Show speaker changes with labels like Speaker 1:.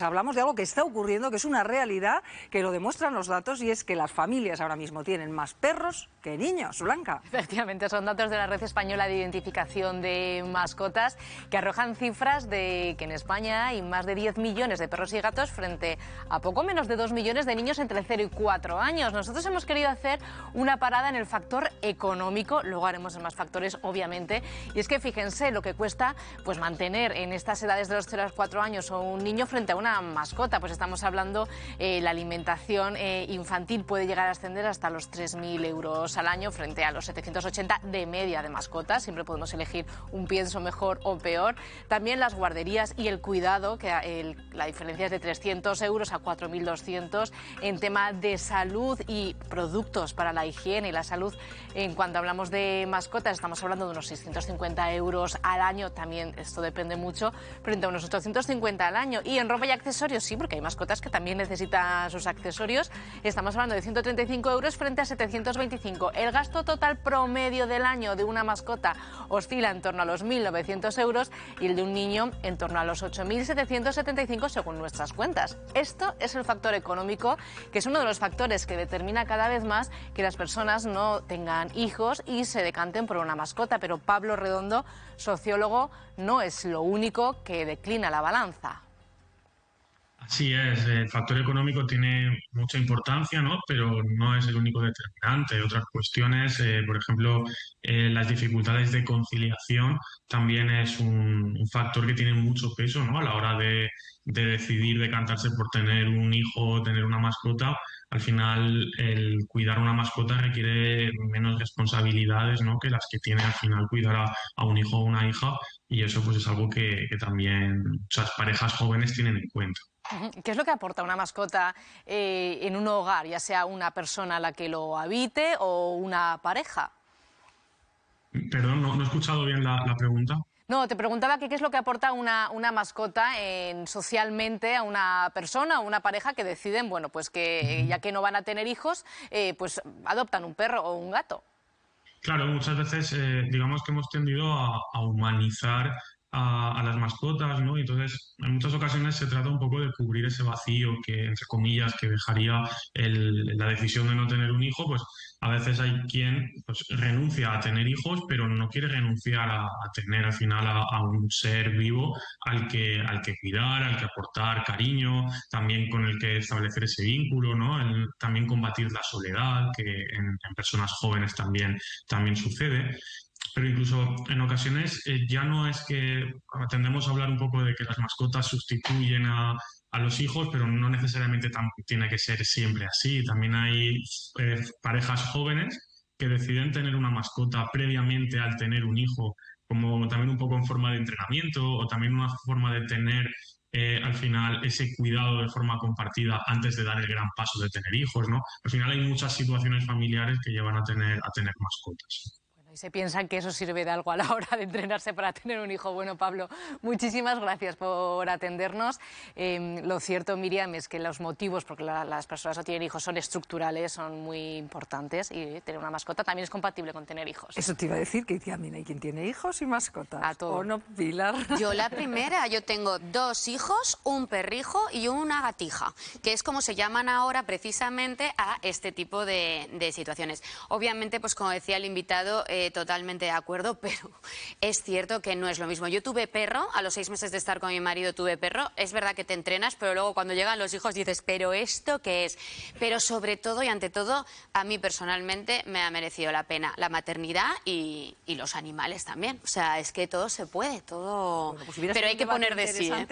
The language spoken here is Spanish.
Speaker 1: Hablamos de algo que está ocurriendo, que es una realidad, que lo demuestran los datos, y es que las familias ahora mismo tienen más perros que niños. Blanca.
Speaker 2: Efectivamente, son datos de la Red Española de Identificación de Mascotas que arrojan cifras de que en España hay más de 10 millones de perros y gatos frente a poco menos de 2 millones de niños entre 0 y 4 años. Nosotros hemos querido hacer una parada en el factor económico, luego haremos en más factores, obviamente, y es que fíjense lo que cuesta pues mantener en estas edades de los 0 a los 4 años a un niño frente a una mascota. Pues estamos hablando, la alimentación infantil puede llegar a ascender hasta los 3.000 euros al año frente a los 780 de media de mascotas. Siempre podemos elegir un pienso mejor o peor. También las guarderías y el cuidado, que la diferencia es de 300 euros a 4.200. En tema de salud y productos para la higiene y la salud, en cuanto hablamos de mascotas, estamos hablando de unos 650 euros al año. También esto depende mucho, frente a unos 850 al año. Y en ropa y accesorios, sí, porque hay mascotas que también necesitan sus accesorios. Estamos hablando de 135 euros frente a 725. El gasto total promedio del año de una mascota oscila en torno a los 1.900 euros y el de un niño en torno a los 8.775 según nuestras cuentas. Esto es el factor económico, que es uno de los factores que determina cada vez más que las personas no tengan hijos y se decanten por una mascota. Pero Pablo Redondo, sociólogo, no es lo único que declina la balanza.
Speaker 3: Así es, el factor económico tiene mucha importancia, ¿no? Pero no es el único determinante. Otras cuestiones, por ejemplo, las dificultades de conciliación también es un factor que tiene mucho peso, ¿no? A la hora de decidir decantarse por tener un hijo o tener una mascota. Al final, el cuidar una mascota requiere menos responsabilidades, ¿no? Que las que tiene al final cuidar a un hijo o una hija, y eso pues es algo que también muchas parejas jóvenes tienen en cuenta.
Speaker 2: ¿Qué es lo que aporta una mascota en un hogar, ya sea una persona la que lo habite o una pareja?
Speaker 3: Perdón, no he escuchado bien la pregunta.
Speaker 2: No, te preguntaba que qué es lo que aporta una mascota socialmente a una persona o una pareja que deciden, bueno, pues que ya que no van a tener hijos, pues adoptan un perro o un gato.
Speaker 3: Claro, muchas veces digamos que hemos tendido a humanizar a las mascotas, ¿no? Y entonces, en muchas ocasiones se trata un poco de cubrir ese vacío que, entre comillas, que dejaría la decisión de no tener un hijo. Pues a veces hay quien pues, renuncia a tener hijos, pero no quiere renunciar a tener al final a un ser vivo al que cuidar, al que aportar cariño, también con el que establecer ese vínculo, ¿no? También combatir la soledad, que en personas jóvenes también sucede. Pero incluso en ocasiones ya no es que tendemos a hablar un poco de que las mascotas sustituyen a los hijos, pero no necesariamente tiene que ser siempre así. También hay parejas jóvenes que deciden tener una mascota previamente al tener un hijo, como también un poco en forma de entrenamiento, o también una forma de tener al final ese cuidado de forma compartida antes de dar el gran paso de tener hijos, ¿no? Al final hay muchas situaciones familiares que llevan a tener mascotas.
Speaker 2: Y se piensan que eso sirve de algo a la hora de entrenarse para tener un hijo. Bueno, Pablo, muchísimas gracias por atendernos. Lo cierto, Miriam, es que los motivos por que las personas no tienen hijos son estructurales, son muy importantes, y tener una mascota también es compatible con tener hijos.
Speaker 1: Eso te iba a decir, que también hay quien tiene hijos y mascotas.
Speaker 2: A todo.
Speaker 1: ¿O no, Pilar?
Speaker 4: Yo la primera, yo tengo 2 hijos, un perrijo y una gatija, que es como se llaman ahora precisamente a este tipo de situaciones. Obviamente, pues como decía el invitado, totalmente de acuerdo, pero es cierto que no es lo mismo. Yo tuve perro, a los 6 meses de estar con mi marido tuve perro. Es verdad que te entrenas, pero luego cuando llegan los hijos dices, ¿pero esto qué es? Pero sobre todo y ante todo, a mí personalmente me ha merecido la pena la maternidad y los animales también. O sea, es que todo se puede, todo...
Speaker 1: Bueno, pues
Speaker 4: pero hay que poner de sí, ¿eh?